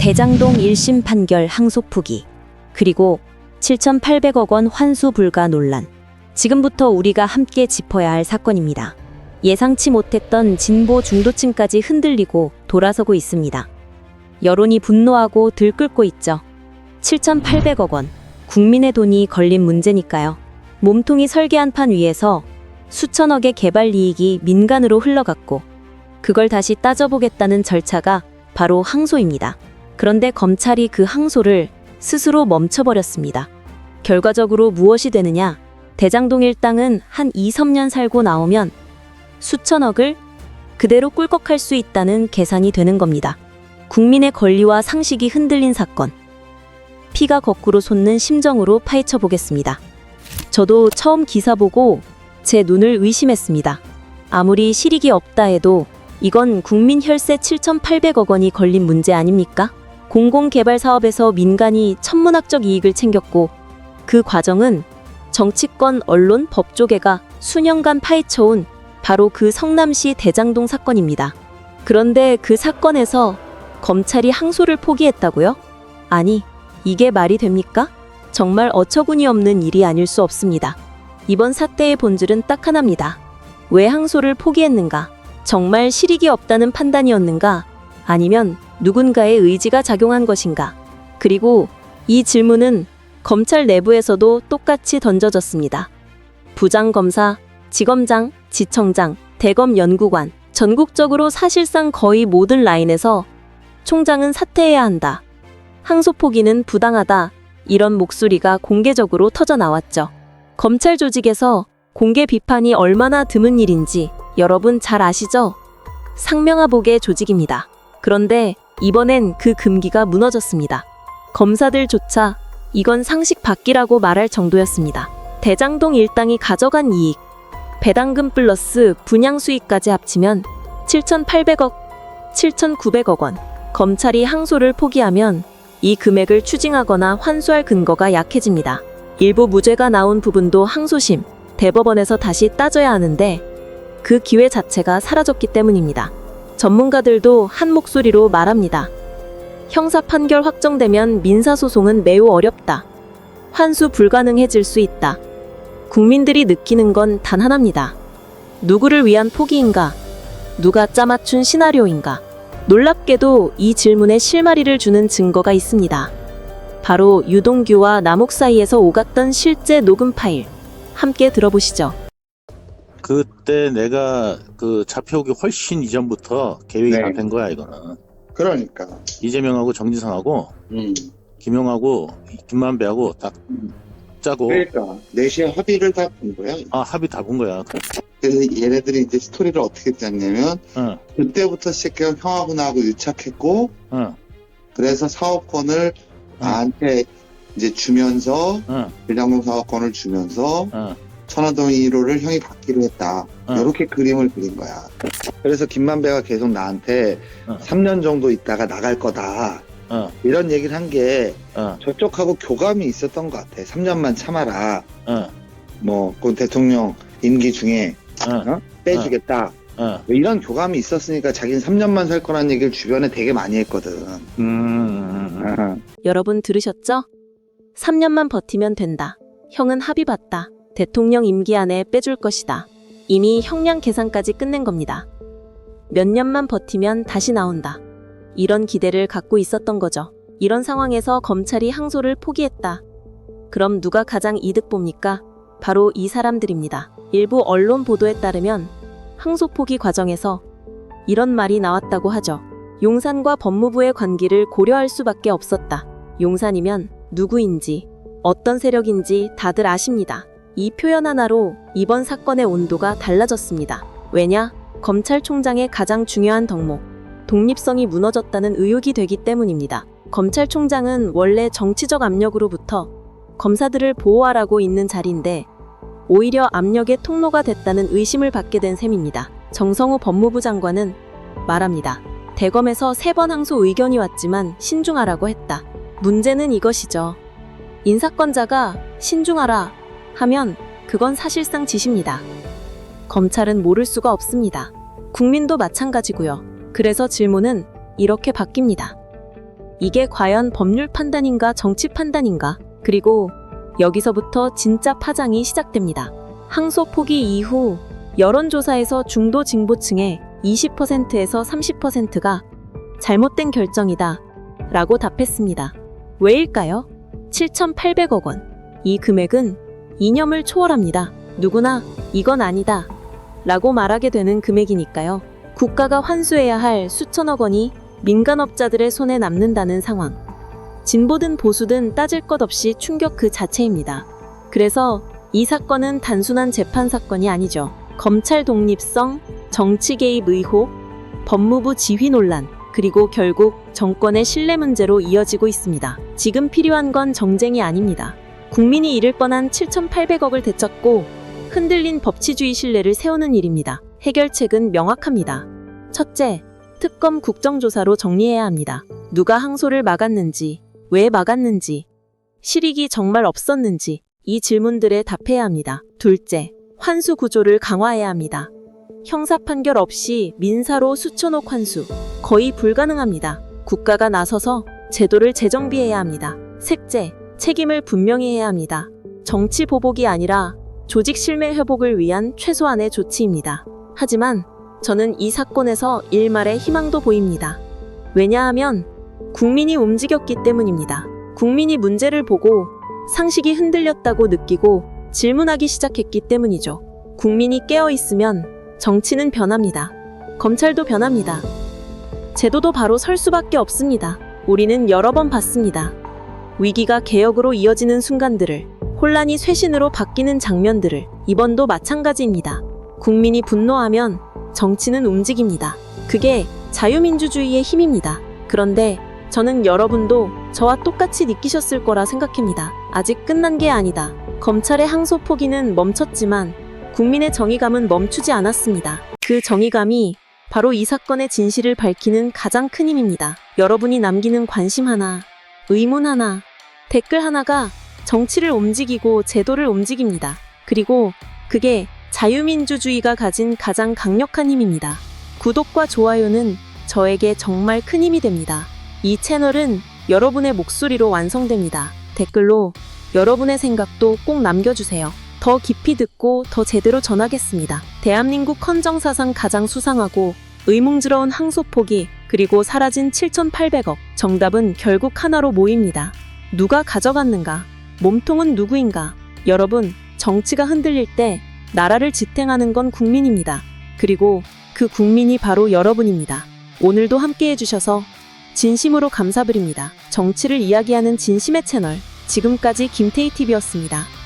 대장동 1심 판결 항소 포기, 그리고 7,800억 원 환수 불가 논란. 지금부터 우리가 함께 짚어야 할 사건입니다. 예상치 못했던 진보 중도층까지 흔들리고 돌아서고 있습니다. 여론이 분노하고 들끓고 있죠. 7,800억 원, 국민의 돈이 걸린 문제니까요. 몸통이 설계한 판 위에서 수천억의 개발 이익이 민간으로 흘러갔고 그걸 다시 따져보겠다는 절차가 바로 항소입니다. 그런데 검찰이 그 항소를 스스로 멈춰버렸습니다. 결과적으로 무엇이 되느냐? 대장동 일당은 한 2, 3년 살고 나오면 수천억을 그대로 꿀꺽할 수 있다는 계산이 되는 겁니다. 국민의 권리와 상식이 흔들린 사건. 피가 거꾸로 솟는 심정으로 파헤쳐 보겠습니다. 저도 처음 기사 보고 제 눈을 의심했습니다. 아무리 실익이 없다 해도 이건 국민 혈세 7,800억 원이 걸린 문제 아닙니까? 공공개발 사업에서 민간이 천문학적 이익을 챙겼고 그 과정은 정치권, 언론, 법조계가 수년간 파헤쳐온 바로 그 성남시 대장동 사건입니다. 그런데 그 사건에서 검찰이 항소를 포기했다고요? 아니, 이게 말이 됩니까? 정말 어처구니 없는 일이 아닐 수 없습니다. 이번 사태의 본질은 딱 하나입니다. 왜 항소를 포기했는가? 정말 실익이 없다는 판단이었는가? 아니면 누군가의 의지가 작용한 것인가? 그리고 이 질문은 검찰 내부에서도 똑같이 던져졌습니다. 부장검사, 지검장, 지청장, 대검 연구관, 전국적으로 사실상 거의 모든 라인에서 총장은 사퇴해야 한다. 항소 포기는 부당하다. 이런 목소리가 공개적으로 터져 나왔죠. 검찰 조직에서 공개 비판이 얼마나 드문 일인지 여러분 잘 아시죠? 상명하복의 조직입니다. 그런데 이번엔 그 금기가 무너졌습니다. 검사들조차 이건 상식 밖이라고 말할 정도였습니다. 대장동 일당이 가져간 이익, 배당금 플러스 분양 수익까지 합치면 7,800억, 7,900억 원. 검찰이 항소를 포기하면 이 금액을 추징하거나 환수할 근거가 약해집니다. 일부 무죄가 나온 부분도 항소심, 대법원에서 다시 따져야 하는데 그 기회 자체가 사라졌기 때문입니다. 전문가들도 한 목소리로 말합니다. 형사 판결 확정되면 민사소송은 매우 어렵다. 환수 불가능해질 수 있다. 국민들이 느끼는 건 단 하나입니다. 누구를 위한 포기인가? 누가 짜맞춘 시나리오인가? 놀랍게도 이 질문에 실마리를 주는 증거가 있습니다. 바로 유동규와 남욱 사이에서 오갔던 실제 녹음 파일. 함께 들어보시죠. 그때 내가 그 잡혀오기 훨씬 이전부터 계획이 네. 다 된 거야, 이거는. 그러니까. 이재명하고 정지상하고 김용하고 김만배하고 다 짜고. 그러니까 4시에 합의를 다 본 거야. 합의 다 본 거야. 그래서 얘네들이 이제 스토리를 어떻게 짰냐면 응, 그때부터 시작해서 형하고 나하고 유착했고 응, 그래서 사업권을 나한테 이제 주면서 응, 대장동 사업권을 주면서 응, 천화동 1호를 형이 받기로 했다. 응. 이렇게 그림을 그린 거야. 그래서 김만배가 계속 나한테 응. 3년 정도 있다가 나갈 거다. 응, 이런 얘기를 한 게 응, 저쪽하고 교감이 있었던 것 같아. 3년만 참아라. 응, 뭐, 그 대통령 임기 중에 응, 빼주겠다. 응, 뭐 이런 교감이 있었으니까 자기는 3년만 살 거라는 얘기를 주변에 되게 많이 했거든. 여러분 들으셨죠? 3년만 버티면 된다. 형은 합의 봤다. 대통령 임기 안에 빼줄 것이다. 이미 형량 계산까지 끝낸 겁니다. 몇 년만 버티면 다시 나온다. 이런 기대를 갖고 있었던 거죠. 이런 상황에서 검찰이 항소를 포기했다. 그럼 누가 가장 이득 봅니까? 바로 이 사람들입니다. 일부 언론 보도에 따르면 항소 포기 과정에서 이런 말이 나왔다고 하죠. 용산과 법무부의 관계를 고려할 수밖에 없었다. 용산이면 누구인지, 어떤 세력인지 다들 아십니다. 이 표현 하나로 이번 사건의 온도가 달라졌습니다. 왜냐? 검찰총장의 가장 중요한 덕목, 독립성이 무너졌다는 의혹이 되기 때문입니다. 검찰총장은 원래 정치적 압력으로부터 검사들을 보호하라고 있는 자리인데 오히려 압력의 통로가 됐다는 의심을 받게 된 셈입니다. 정성호 법무부 장관은 말합니다. 대검에서 3번 항소 의견이 왔지만 신중하라고 했다. 문제는 이것이죠. 인사권자가 신중하라 하면 그건 사실상 지시입니다. 검찰은 모를 수가 없습니다. 국민도 마찬가지고요. 그래서 질문은 이렇게 바뀝니다. 이게 과연 법률 판단인가 정치 판단인가? 그리고 여기서부터 진짜 파장이 시작됩니다. 항소 포기 이후 여론조사에서 중도 진보층의 20%에서 30%가 잘못된 결정이다 라고 답했습니다. 왜일까요? 7,800억 원. 이 금액은 이념을 초월합니다. 누구나 이건 아니다 라고 말하게 되는 금액이니까요. 국가가 환수해야 할 수천억 원이 민간업자들의 손에 남는다는 상황. 진보든 보수든 따질 것 없이 충격 그 자체입니다. 그래서 이 사건은 단순한 재판 사건이 아니죠. 검찰 독립성, 정치 개입 의혹, 법무부 지휘 논란, 그리고 결국 정권의 신뢰 문제로 이어지고 있습니다. 지금 필요한 건 정쟁이 아닙니다. 국민이 잃을 뻔한 7,800억을 되찾고 흔들린 법치주의 신뢰를 세우는 일입니다. 해결책은 명확합니다. 첫째, 특검 국정조사로 정리해야 합니다. 누가 항소를 막았는지, 왜 막았는지, 실익이 정말 없었는지 이 질문들에 답해야 합니다. 둘째, 환수 구조를 강화해야 합니다. 형사 판결 없이 민사로 수천억 환수, 거의 불가능합니다. 국가가 나서서 제도를 재정비해야 합니다. 셋째, 책임을 분명히 해야 합니다. 정치 보복이 아니라 조직 실명 회복을 위한 최소한의 조치입니다. 하지만 저는 이 사건에서 일말의 희망도 보입니다. 왜냐하면 국민이 움직였기 때문입니다. 국민이 문제를 보고 상식이 흔들렸다고 느끼고 질문하기 시작했기 때문이죠. 국민이 깨어있으면 정치는 변합니다. 검찰도 변합니다. 제도도 바로 설 수밖에 없습니다. 우리는 여러 번 봤습니다. 위기가 개혁으로 이어지는 순간들을, 혼란이 쇄신으로 바뀌는 장면들을. 이번도 마찬가지입니다. 국민이 분노하면 정치는 움직입니다. 그게 자유민주주의의 힘입니다. 그런데 저는 여러분도 저와 똑같이 느끼셨을 거라 생각합니다. 아직 끝난 게 아니다. 검찰의 항소 포기는 멈췄지만 국민의 정의감은 멈추지 않았습니다. 그 정의감이 바로 이 사건의 진실을 밝히는 가장 큰 힘입니다. 여러분이 남기는 관심 하나, 의문 하나, 댓글 하나가 정치를 움직이고 제도를 움직입니다. 그리고 그게 자유민주주의가 가진 가장 강력한 힘입니다. 구독과 좋아요는 저에게 정말 큰 힘이 됩니다. 이 채널은 여러분의 목소리로 완성됩니다. 댓글로 여러분의 생각도 꼭 남겨주세요. 더 깊이 듣고 더 제대로 전하겠습니다. 대한민국 헌정사상 가장 수상하고 의문스러운 항소 포기, 그리고 사라진 7,800억. 정답은 결국 하나로 모입니다. 누가 가져갔는가? 몸통은 누구인가? 여러분, 정치가 흔들릴 때 나라를 지탱하는 건 국민입니다. 그리고 그 국민이 바로 여러분입니다. 오늘도 함께 해주셔서 진심으로 감사드립니다. 정치를 이야기하는 진심의 채널, 지금까지 김태희TV였습니다.